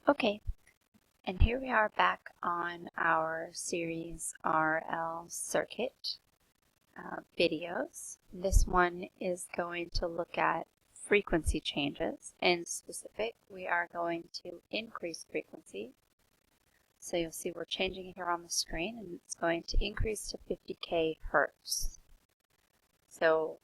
Okay, and here we are back on our series RL circuit videos. This one is going to look at frequency changes. In specific, we are going to increase frequency. So you'll see we're changing it here on the screen, and it's going to increase to 50k hertz. So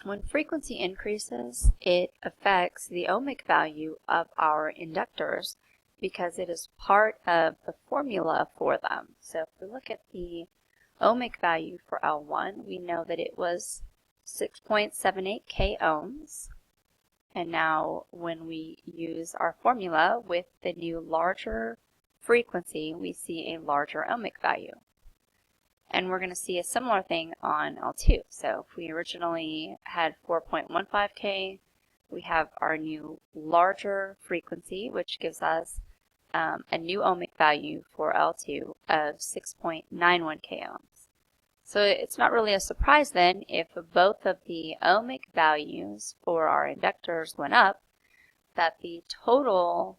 when frequency increases, it affects the ohmic value of our inductors because it is part of the formula for them. So if we look at the ohmic value for L1, we know that it was 6.78 k ohms. And now when we use our formula with the new larger frequency, we see a larger ohmic value. And we're going to see a similar thing on L2. So if we originally had 4.15K, we have our new larger frequency, which gives us a new ohmic value for L2 of 6.91K ohms. So it's not really a surprise then if both of the ohmic values for our inductors went up, that the total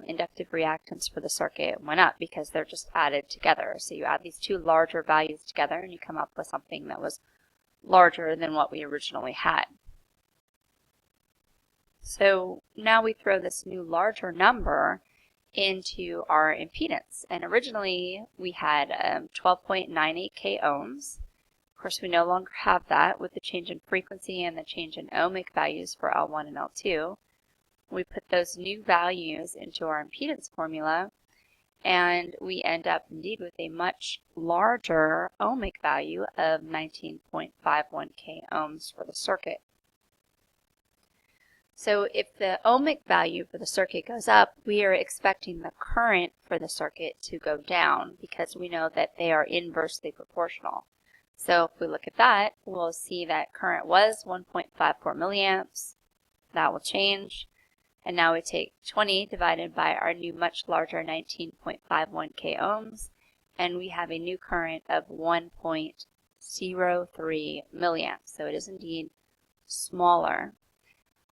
inductive reactance for the circuit went up because they're just added together. So you add these two larger values together and you come up with something that was larger than what we originally had. So now we throw this new larger number into our impedance. And originally we had 12.98k ohms. Of course, we no longer have that with the change in frequency and the change in ohmic values for L1 and L2. We put those new values into our impedance formula, and we end up indeed with a much larger ohmic value of 19.51k ohms for the circuit. So if the ohmic value for the circuit goes up, we are expecting the current for the circuit to go down because we know that they are inversely proportional. So if we look at that, we'll see that current was 1.54 milliamps. That will change. And now we take 20 divided by our new much larger 19.51k ohms, and we have a new current of 1.03 milliamps. So it is indeed smaller.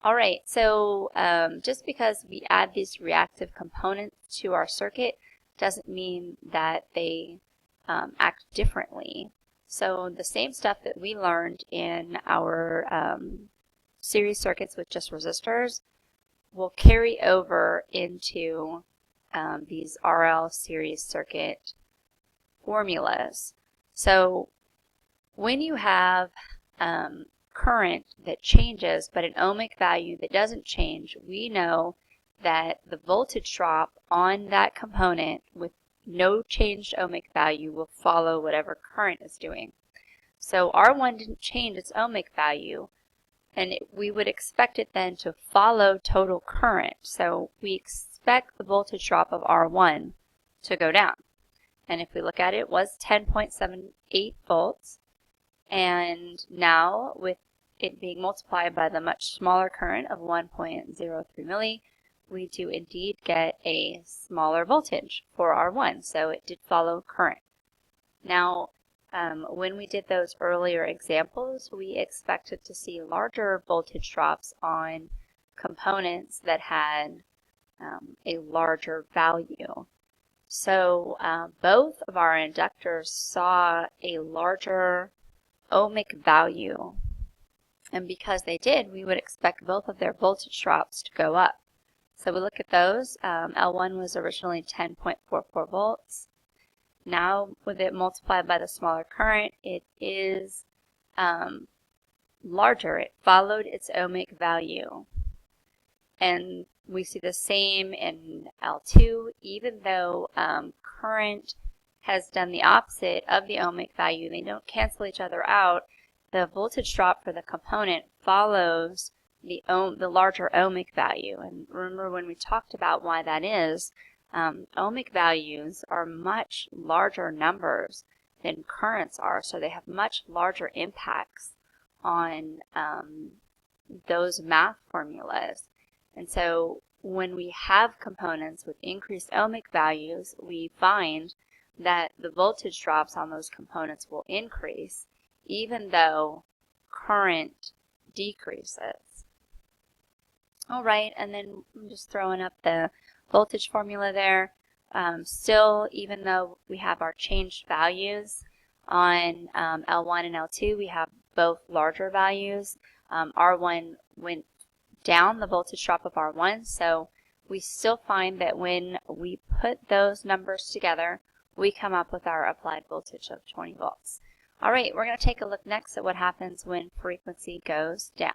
All right, so just because we add these reactive components to our circuit doesn't mean that they act differently. So the same stuff that we learned in our series circuits with just resistors will carry over into these RL series circuit formulas. So when you have current that changes but an ohmic value that doesn't change, we know that the voltage drop on that component with no changed ohmic value will follow whatever current is doing. So R1 didn't change its ohmic value, and we would expect it then to follow total current. So we expect the voltage drop of R1 to go down. And if we look at it, it was 10.78 volts. And now with it being multiplied by the much smaller current of 1.03 milli, we do indeed get a smaller voltage for R1. So it did follow current. Now, when we did those earlier examples, we expected to see larger voltage drops on components that had a larger value. So both of our inductors saw a larger ohmic value, and because they did, we would expect both of their voltage drops to go up. So we look at those. L1 was originally 10.44 volts. Now, with it multiplied by the smaller current, it is larger. It followed its ohmic value. And we see the same in L2, even though current has done the opposite of the ohmic value. They don't cancel each other out. The voltage drop for the component follows the larger ohmic value. And remember when we talked about why that is, ohmic values are much larger numbers than currents are, so they have much larger impacts on those math formulas. And so when we have components with increased ohmic values, we find that the voltage drops on those components will increase even though current decreases. All right, and then I'm just throwing up the voltage formula there. Still, even though we have our changed values on L1 and L2, we have both larger values. R1 went down, the voltage drop of R1, so we still find that when we put those numbers together, we come up with our applied voltage of 20 volts. All right, we're going to take a look next at what happens when frequency goes down.